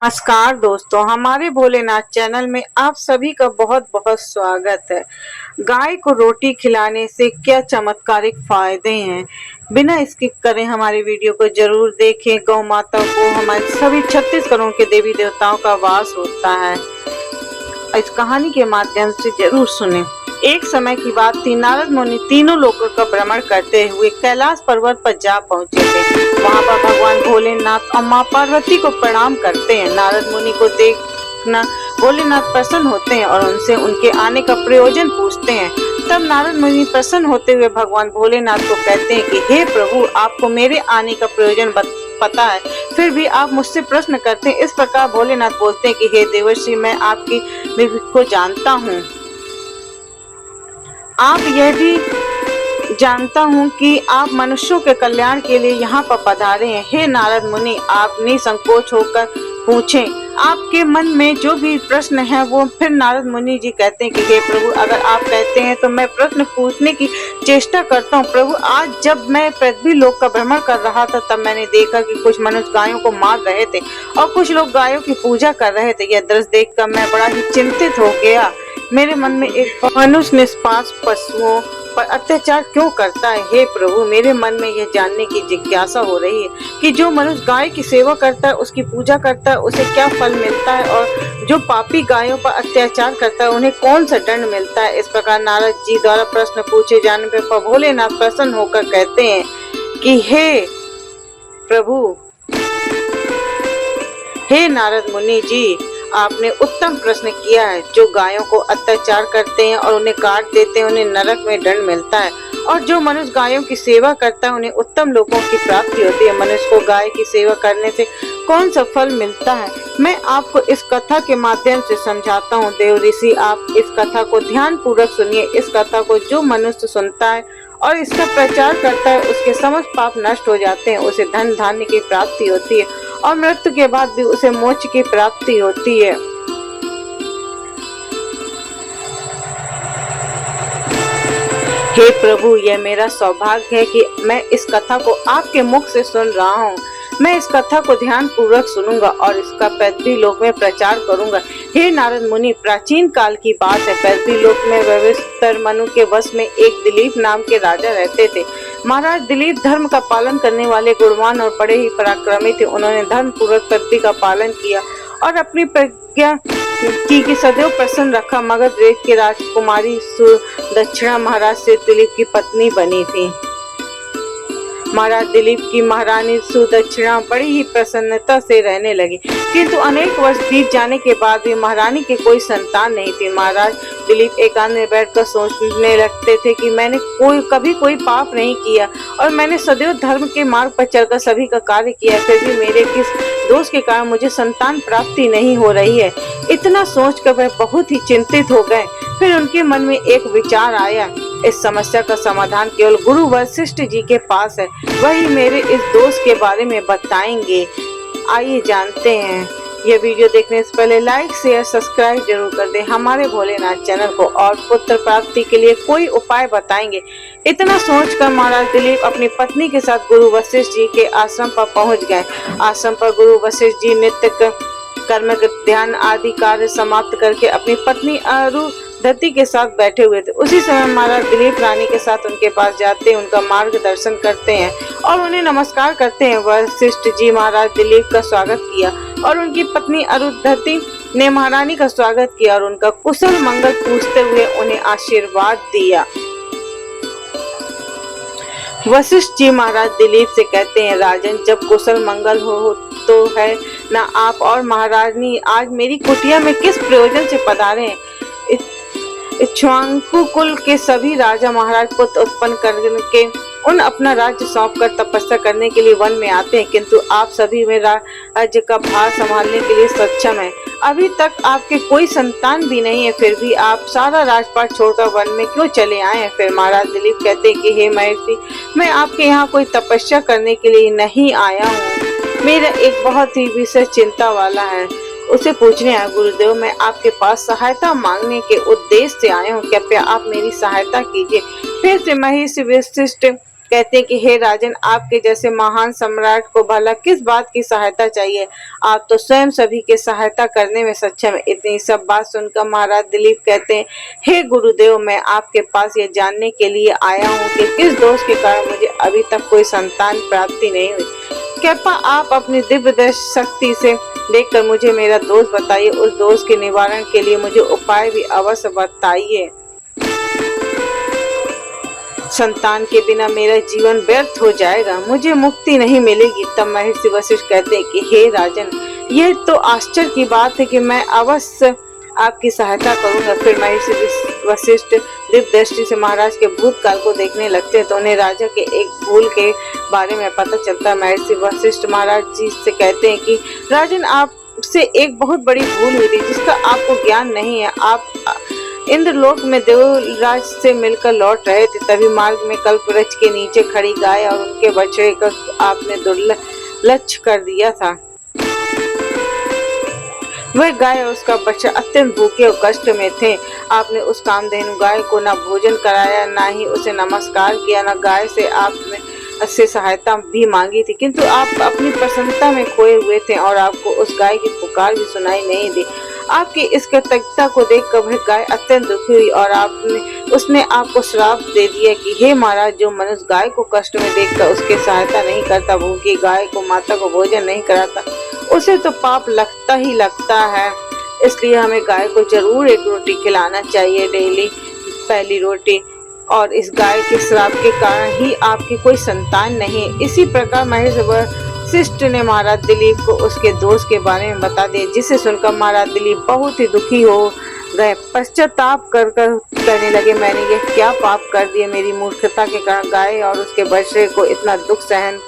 नमस्कार दोस्तों, हमारे भोलेनाथ चैनल में आप सभी का बहुत बहुत स्वागत है। गाय को रोटी खिलाने से क्या चमत्कारिक फायदे हैं, बिना स्किप करें हमारी वीडियो को जरूर देखें। गौ माता को हमारे सभी 36 करोड़ के देवी देवताओं का वास होता है। इस कहानी के माध्यम से जरूर सुने। एक समय की बात थी। नारद मुनि तीनों लोकों का भ्रमण करते हुए कैलाश पर्वत पर जा पहुंचे थे। वहां पर भगवान भोलेनाथ और मां पार्वती को प्रणाम करते हैं। नारद मुनि को देखना भोलेनाथ प्रसन्न होते हैं और उनसे उनके आने का प्रयोजन पूछते हैं। तब नारद मुनि प्रसन्न होते हुए भगवान भोलेनाथ को कहते हैं कि हे प्रभु, आपको मेरे आने का प्रयोजन पता है, फिर भी आप मुझसे प्रश्न करते हैं। इस प्रकार भोलेनाथ बोलते हैं कि हे देवर्षि, मैं आपकी विधि को जानता हूँ। आप यह भी जानता हूँ कि आप मनुष्यों के कल्याण के लिए यहाँ पर पधारे हैं। हे नारद मुनि, आप निसंकोच होकर पूछें आपके मन में जो भी प्रश्न है वो। फिर नारद मुनि जी कहते हैं कि हे प्रभु, अगर आप कहते हैं तो मैं प्रश्न पूछने की चेष्टा करता हूँ। प्रभु, आज जब मैं पृथ्वी लोक का भ्रमण कर रहा था तब मैंने देखा कि कुछ मनुष्य गायों को मार रहे थे और कुछ लोग गायों की पूजा कर रहे थे। यह दृश्य देखकर मैं बड़ा ही चिंतित हो गया। मेरे मन में एक मनुष्य निष्पाप पशुओं पर अत्याचार क्यों करता है। हे प्रभु, मेरे मन में यह जानने की जिज्ञासा हो रही है कि जो मनुष्य गाय की सेवा करता है, उसकी पूजा करता है, उसे क्या फल मिलता है, और जो पापी गायों पर अत्याचार करता है उन्हें कौन सा दंड मिलता है। इस प्रकार नारद जी द्वारा प्रश्न पूछे जाने पर भोलेनाथ प्रसन्न होकर कहते हैं कि हे प्रभु, हे नारद मुनि जी, आपने उत्तम प्रश्न किया है। जो गायों को अत्याचार करते हैं और उन्हें काट देते हैं, उन्हें नरक में दंड मिलता है, और जो मनुष्य गायों की सेवा करता है उन्हें उत्तम लोकों की प्राप्ति होती है। मनुष्य को गाय की सेवा करने से कौन सा फल मिलता है, मैं आपको इस कथा के माध्यम से समझाता हूँ। देव ऋषि, आप इस कथा को ध्यान पूर्वक सुनिए। इस कथा को जो मनुष्य सुनता है और इसका प्रचार करता है, उसके समस्त पाप नष्ट हो जाते हैं, उसे धन धान्य की प्राप्ति होती है और मृत्यु के बाद भी उसे मोक्ष की प्राप्ति होती है। हे प्रभु, यह मेरा सौभाग्य है कि मैं इस कथा को आपके मुख से सुन रहा हूँ। मैं इस कथा को ध्यान पूर्वक सुनूंगा और इसका पृथ्वी लोक में प्रचार करूंगा। हे नारद मुनि, प्राचीन काल की बात है। पृथ्वी लोक में वशिष्ठ मनु के वश में एक दिलीप नाम के राजा रहते थे। महाराज दिलीप धर्म का पालन करने वाले गुणवान और बड़े ही पराक्रमी थे। उन्होंने धर्म पूर्वक पृथ्वी का पालन किया और अपनी प्रज्ञा की सदैव प्रसन्न रखा। मगध देश की राजकुमारी सुदक्षिणा महाराज से दिलीप की पत्नी बनी थी। महाराज दिलीप की महारानी सुदक्षिणा बड़ी ही प्रसन्नता से रहने लगी, किंतु अनेक वर्ष बीत जाने के बाद भी महारानी के कोई संतान नहीं थी। महाराज दिलीप एकांत में बैठकर सोचने लगते थे कि मैंने कभी कोई पाप नहीं किया और मैंने सदैव धर्म के मार्ग पर चलकर सभी का कार्य किया, फिर भी मेरे किस दोष के कारण मुझे संतान प्राप्ति नहीं हो रही है। इतना सोचकर वह बहुत ही चिंतित हो गए। फिर उनके मन में एक विचार आया, इस समस्या का समाधान केवल गुरु वशिष्ठ जी के पास है, वही मेरे इस दोष के बारे में बताएंगे। आइए जानते हैं। यह वीडियो देखने से पहले लाइक शेयर सब्सक्राइब जरूर कर दें हमारे भोलेनाथ चैनल को, और पुत्र प्राप्ति के लिए कोई उपाय बताएंगे। इतना सोचकर महाराज दिलीप अपनी पत्नी के साथ गुरु वशिष्ठ जी के आश्रम पर पहुंच गए। आश्रम पर गुरु वशिष्ठ जी नित्य कर्म ध्यान आदि कार्य समाप्त करके अपनी पत्नी अरुंधति के साथ बैठे हुए थे। उसी समय महाराज दिलीप रानी के साथ उनके पास जाते हैं, उनका मार्गदर्शन करते हैं और उन्हें नमस्कार करते हैं। वशिष्ठ जी महाराज दिलीप का स्वागत किया और उनकी पत्नी अरुंधति ने महारानी का स्वागत किया और उनका कुशल मंगल पूछते हुए उन्हें आशीर्वाद दिया। वशिष्ठ जी महाराज दिलीप से कहते हैं, राजन, जब कुशल मंगल हो तो है ना आप और महारानी आज मेरी कुटिया में किस प्रयोजन से पधारे हैं। इक्ष्वाकु कुल के सभी राजा महाराज पुत्र उत्पन्न करके उन अपना राज्य सौंपकर तपस्या करने के लिए वन में आते हैं, किंतु आप सभी में राज्य का भार संभालने के लिए सक्षम हैं। अभी तक आपके कोई संतान भी नहीं है, फिर भी आप सारा राजपाट छोड़कर वन में क्यों चले आए हैं। फिर महाराज दिलीप कहते हैं कि हे महर्षि, मैं आपके यहाँ कोई तपस्या करने के लिए नहीं आया हूँ। मेरा एक बहुत ही विशेष चिंता वाला है, उसे पूछने आया। गुरुदेव, मैं आपके पास सहायता मांगने के उद्देश्य से आया हूँ, कृपया आप मेरी सहायता कीजिए। फिर से महर्षि वशिष्ठ कहते कि हे राजन, आपके जैसे महान सम्राट को भला किस बात की सहायता चाहिए, आप तो स्वयं सभी की सहायता करने में सक्षम है। इतनी सब बात सुनकर महाराज दिलीप कहते हैं, हे गुरुदेव, मैं आपके पास ये जानने के लिए आया हूँ कि किस दोष के कारण मुझे अभी तक कोई संतान प्राप्ति नहीं हुई। कृपा आप अपनी दिव्य दृष्टि शक्ति से देखकर मुझे मेरा दोष बताइए। उस दोष के निवारण के लिए मुझे उपाय भी अवश्य बताइए। संतान के बिना मेरा जीवन व्यर्थ हो जाएगा, मुझे मुक्ति नहीं मिलेगी। तब महर्षि वशिष्ठ कहते हैं कि हे राजन, यह तो आश्चर्य की बात है कि मैं अवश्य आपकी सहायता करूंगा। फिर महर्षि वशिष्ठ दिव्य दृष्टि से महाराज के भूतकाल को देखने लगते हैं तो उन्हें राजा के एक भूल के बारे में पता चलता है। महर्षि वशिष्ठ महाराज जी से कहते हैं कि राजन, आपसे एक बहुत बड़ी भूल हुई थी जिसका आपको ज्ञान नहीं है। आप इंद्रलोक में देवराज से मिलकर लौट रहे थे, तभी मार्ग में कल्प वृक्ष के नीचे खड़ी गाय और उनके बछड़े को आपने दुर्लक्ष्य कर दिया था। वह गाय और उसका बच्चा अत्यंत भूखे और कष्ट में थे। आपने उस कामधेनु गाय को न भोजन कराया, न ही उसे नमस्कार किया, न गाय से आपने से सहायता भी मांगी थी, किंतु आप अपनी प्रसन्नता में खोए हुए थे और आपको उस गाय की पुकार भी सुनाई नहीं दी। आपकी इस कृतज्ञता को देखकर वह गाय अत्यंत दुखी हुई और उसने आपको श्राप दे दिया कि हे महाराज, जो मनुष्य गाय को कष्ट में देखकर उसकी सहायता नहीं करता, भूखी गाय को माता को भोजन नहीं कराता, उसे तो पाप लगता ही लगता है। इसलिए हमें गाय को जरूर एक रोटी खिलाना चाहिए, डेली पहली रोटी। और इस गाय के श्राप के कारण ही आपकी कोई संतान नहीं। इसी प्रकार महर्षि वशिष्ठ ने महाराज दिलीप को उसके दोष के बारे में बता दिया, जिसे सुनकर महाराज दिलीप बहुत ही दुखी हो गए। पश्चाताप करने लगे, मैंने ये क्या पाप कर दिया, मेरी मूर्खता के कारण गाय और उसके बछड़े को इतना दुख सहन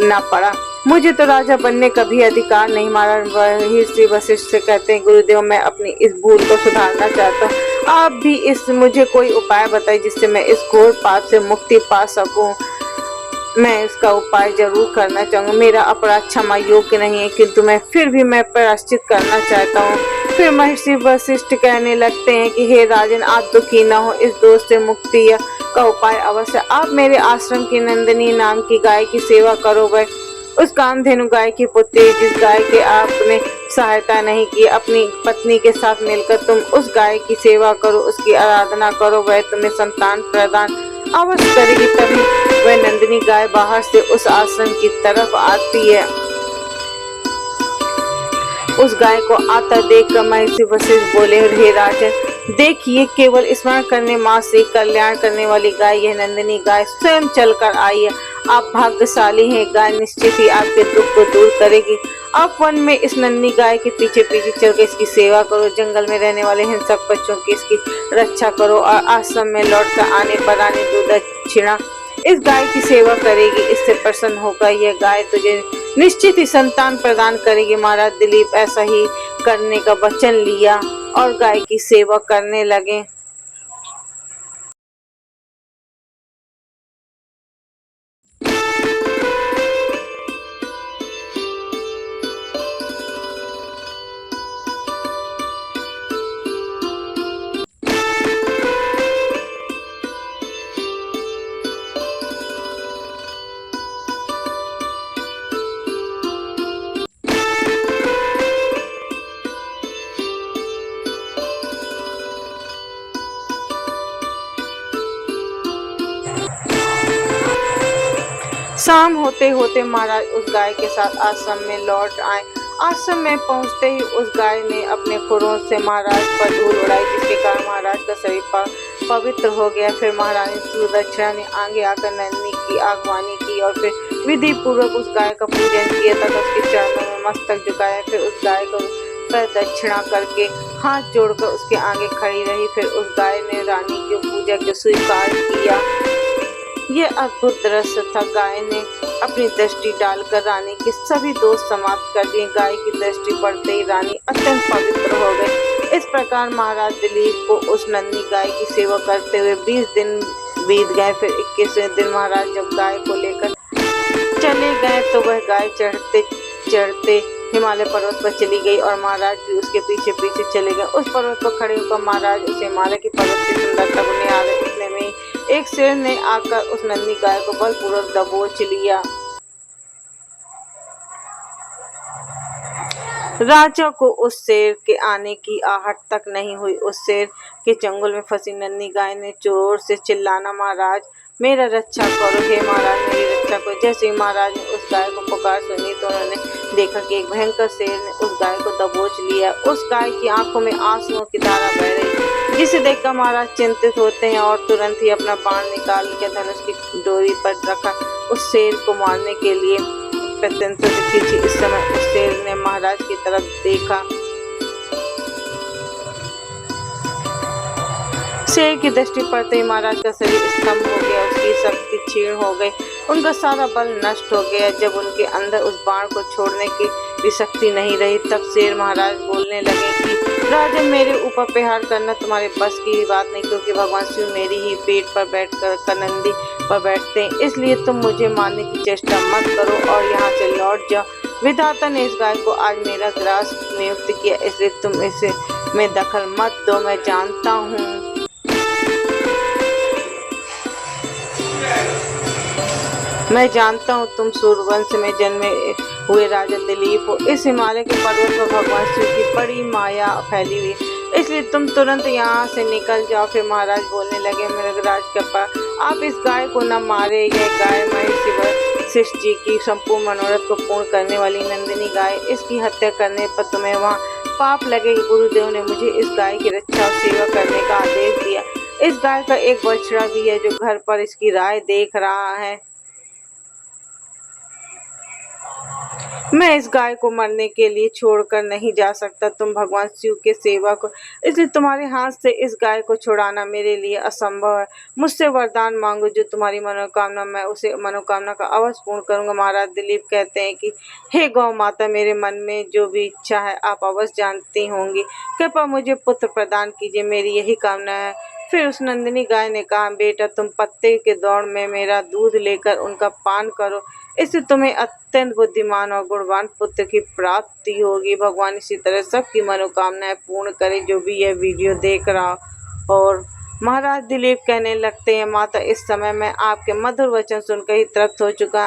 न पड़ा। मुझे तो राजा बनने का भी अधिकार नहीं। महाराज महर्षि वशिष्ठ से कहते हैं, गुरुदेव, मैं अपनी इस भूल को सुधारना चाहता हूँ, आप भी मुझे कोई उपाय बताइए जिससे मैं इस घोर पाप से मुक्ति पा सकूं। मैं इसका उपाय जरूर करना चाहूंगा। मेरा अपराध क्षमा योग्य नहीं है, किंतु फिर भी मैं प्रायश्चित करना चाहता हूँ। फिर महर्षि वशिष्ठ कहने लगते हैं कि हे राजन, आप दुखी न हो, इस दोष से मुक्ति का उपाय अवश्य। आप मेरे आश्रम की नंदिनी नाम की गाय की सेवा करो। वह उस कामधेनु गाय की पुत्री, जिस गाय के आपने सहायता नहीं की, अपनी पत्नी के साथ मिलकर तुम उस गाय की सेवा करो, उसकी आराधना करो, वह तुम्हें संतान प्रदान अवश्य करेगी। तभी वह नंदिनी गाय बाहर से उस आश्रम की तरफ आती है। उस गाय को आता देखकर महर्षि वशिष्ठ बोले, हे राजन, देखिए, केवल स्मरण करने मात्र से कल्याण करने वाली गाय यह नंदिनी गाय स्वयं चलकर आई है। आप भाग्यशाली हैं, गाय निश्चित ही आपके दुख को दूर करेगी। आप वन में इस नंदिनी गाय के पीछे पीछे चलकर इसकी सेवा करो, जंगल में रहने वाले हिंसक पक्षियों की इसकी रक्षा करो और आश्रम में लौटकर आने पर रानी दक्षिणा इस गाय की सेवा करेगी। इससे प्रसन्न होकर यह गाय तुझे निश्चित ही संतान प्रदान करेगी। महाराज दिलीप ऐसा ही करने का वचन लिया और गाय की सेवा करने लगे। शाम होते होते महाराज उस गाय के साथ आश्रम में लौट आए। आश्रम में पहुंचते ही उस गाय ने अपने खुरों से महाराज पर धूल उड़ाई, जिसके कारण महाराज का शरीर पवित्र हो गया। फिर महारानी सुदक्षिणा ने आगे आकर नंदिनी की आगवानी की और फिर विधि पूर्वक उस गाय का पूजन किया तथा उसके चरणों में मस्तक झुकाया। फिर उस गाय को प्रदक्षिणा करके हाथ जोड़कर उसके आगे खड़ी रही। फिर उस गाय ने रानी की पूजा को स्वीकार किया। यह अद्भुत दृश्य था। गाय ने अपनी दृष्टि डालकर रानी के सभी दोष समाप्त कर दिए। गाय की दृष्टि पड़ते ही रानी अत्यंत पवित्र हो गई। इस प्रकार महाराज दिलीप को उस नंदिनी गाय की सेवा करते हुए 20 दिन बीत गए। फिर 21वें दिन महाराज जब गाय को लेकर चले गए तो वह गाय चढ़ते चढ़ते हिमालय पर्वत पर चली गई और महाराज भी उसके पीछे पीछे चले गए। उस पर्वत पर खड़े होकर महाराज उस हिमालय के पर्वत की सुंदरता को निहारे। इतने में एक शेर ने आकर उस नन्ही गाय को बलपूर्वक दबोच लिया। राजा को उस शेर के आने की आहट तक नहीं हुई। उस शेर के चंगुल में फंसी नन्ही गाय ने जोर से चिल्लाना, महाराज मेरा रक्षा करो, हे महाराज मेरी रक्षा करो। जैसे ही महाराज ने उस गाय को पुकार सुनी तो उन्होंने देखा कि एक भयंकर शेर ने उस गाय को दबोच लिया। उस गाय की आंखों में आंसुओं की धारा बह रही, जिसे देखकर महाराज चिंतित होते हैं और तुरंत ही अपना बाण निकाल के धनुष की डोरी पर रखा उस शेर को मारने के लिए प्रत्यंतर से खींची। इस समय उस शेर ने महाराज की तरफ देखा। शेर की दृष्टि पड़ते ही महाराज का शरीर स्तंभ हो गया, उसकी शक्ति क्षीण हो गई, उनका सारा बल नष्ट हो गया। जब उनके अंदर उस बाण को छोड़ने की भी शक्ति नहीं रही, तब शेर महाराज बोलने लगे कि राजन मेरे ऊपर प्रहार करना तुम्हारे बस की बात नहीं, क्योंकि भगवान शिव मेरी ही पेट पर बैठकर नंदी पर बैठते हैं, इसलिए तुम मुझे मारने की चेष्टा मत करो और यहाँ से लौट जाओ। विधाता ने इस गाय को आज मेरा ग्रास नियुक्त किया, इसलिए तुम इसे में दखल मत दो। मैं जानता हूँ तुम सूर्यवंश में जन्मे हुए राजा दिलीप हो। इस हिमालय के पर्वत पर भगवान शिव की बड़ी माया फैली हुई, इसलिए तुम तुरंत यहाँ से निकल जाओ। फिर महाराज बोलने लगे, मृगराज कृपा आप इस गाय को न मारे। यह गाय महर्षि वशिष्ठ जी की संपूर्ण मनोरथ को पूर्ण करने वाली नंदिनी गाय, इसकी हत्या करने पर तुम्हें वहाँ पाप लगेगा। गुरुदेव ने मुझे इस गाय की रक्षा और सेवा करने का आदेश दिया। इस गाय का एक बछड़ा भी है जो घर पर इसकी राह देख रहा है। मैं इस गाय को मरने के लिए छोड़कर नहीं जा सकता। तुम भगवान शिव के सेवक हो, इसलिए तुम्हारे हाथ से इस गाय को छुड़ाना मेरे लिए असंभव है। मुझसे वरदान मांगो, जो तुम्हारी मनोकामना, मैं उसे मनोकामना का अवश्य पूर्ण करूंगा। महाराज दिलीप कहते हैं कि हे गौ माता, मेरे मन में जो भी इच्छा है आप अवश्य जानती होंगी। कृपा मुझे पुत्र प्रदान कीजिए, मेरी यही कामना है। फिर उस नंदिनी गाय ने कहा, बेटा तुम पत्ते के दौड़ में मेरा दूध लेकर उनका पान करो, इससे तुम्हें अत्यंत बुद्धिमान और गुणवान पुत्र की प्राप्ति होगी। भगवान इसी तरह सबकी मनोकामनाएं पूर्ण करे जो भी यह वीडियो देख रहा। और महाराज दिलीप कहने लगते हैं, माता इस समय मैं आपके मधुर वचन सुनकर ही तृप्त हो चुका।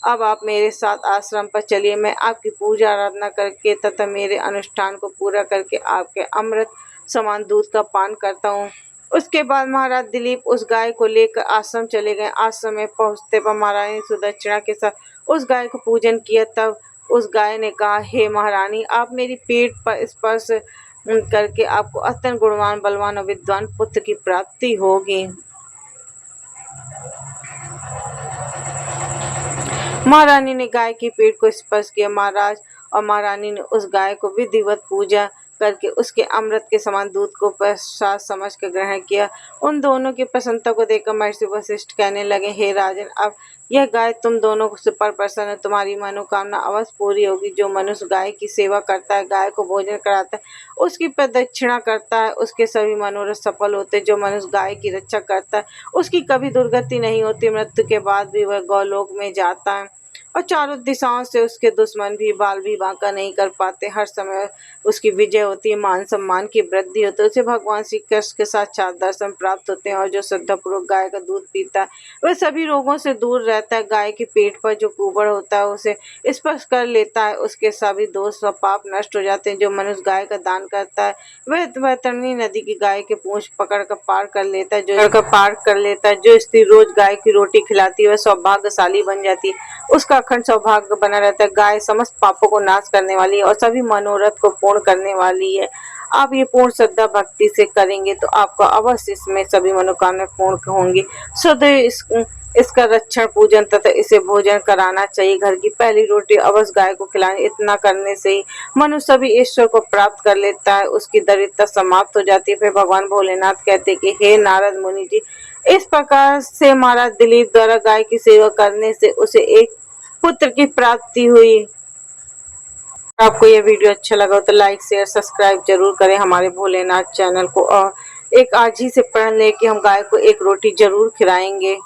अब आप मेरे साथ आश्रम पर चलिए। मैं आपकी पूजा आराधना करके तथा मेरे अनुष्ठान को पूरा करके आपके अमृत समान दूध का पान करता हूँ। उसके बाद महाराज दिलीप उस गाय को लेकर आश्रम चले गए। आश्रम में पहुंचते पर महारानी सुदक्षिणा के साथ उस गाय को पूजन किया। तब उस गाय ने कहा, हे महारानी, आप मेरी पेट पर स्पर्श करके आपको अत्यंत गुणवान, बलवान और विद्वान पुत्र की प्राप्ति होगी। महारानी ने गाय की पेट को स्पर्श किया। महाराज और महारानी ने उस गाय को विधिवत पूजा करके उसके अमृत के समान दूध को प्रसाद समझ कर ग्रहण किया। उन दोनों की प्रसन्नता को देखकर महर्षि वशिष्ठ कहने लगे, हे राजन, अब यह गाय तुम दोनों पर प्रसन्न है, तुम्हारी मनोकामना अवश्य पूरी होगी। जो मनुष्य गाय की सेवा करता है, गाय को भोजन कराता है, उसकी प्रदक्षिणा करता है, उसके सभी मनोरथ सफल होते। जो मनुष्य गाय की रक्षा करता है, उसकी कभी दुर्गति नहीं होती। मृत्यु के बाद भी वह गौलोक में जाता है और चारों दिशाओं से उसके दुश्मन भी बाल भी बांका नहीं कर पाते। हर समय उसकी विजय होती है, मान सम्मान की वृद्धि होती है। उसे भगवान श्री कृष्ण के साक्षात दर्शन प्राप्त होते हैं। और जो श्रद्धापूर्वक गाय का दूध पीता है वह सभी रोगों से दूर रहता है। गाय के पेट पर जो कुबड़ होता है उसे स्पर्श कर लेता है, उसके सभी दोष व पाप नष्ट हो जाते हैं। जो मनुष्य गाय का दान करता है वह वैतरणी नदी की गाय के पूंछ पकड़ कर पार कर लेता है। जो स्त्री रोज गाय की रोटी खिलाती है वह सौभाग्यशाली बन जाती है, उसका अखंड सौभाग्य बना रहता है। गाय समस्त पापों को नाश करने वाली है और सभी मनोरथ को पूर्ण करने वाली है। आप ये पूर्ण श्रद्धा भक्ति से करेंगे तो आपको अवश्य इसमें सभी मनोकामनाएं पूर्ण होंगी। सदैव इसका रक्षण, पूजन तथा इसे भोजन कराना चाहिए। घर की पहली रोटी अवश्य गाय को खिलानी। इतना करने से ही मनुष्य सभी ईश्वर को प्राप्त कर लेता है, उसकी दरिद्रता समाप्त हो जाती है। फिर भगवान भोलेनाथ कहते कि हे नारद मुनि जी, इस प्रकार से महाराज दिलीप द्वारा गाय की सेवा करने से उसे एक पुत्र की प्राप्ति हुई। आपको यह वीडियो अच्छा लगा तो लाइक शेयर सब्सक्राइब जरूर करें हमारे भोलेनाथ चैनल को। और एक आज ही से प्रण ले कि हम गाय को एक रोटी जरूर खिलाएंगे।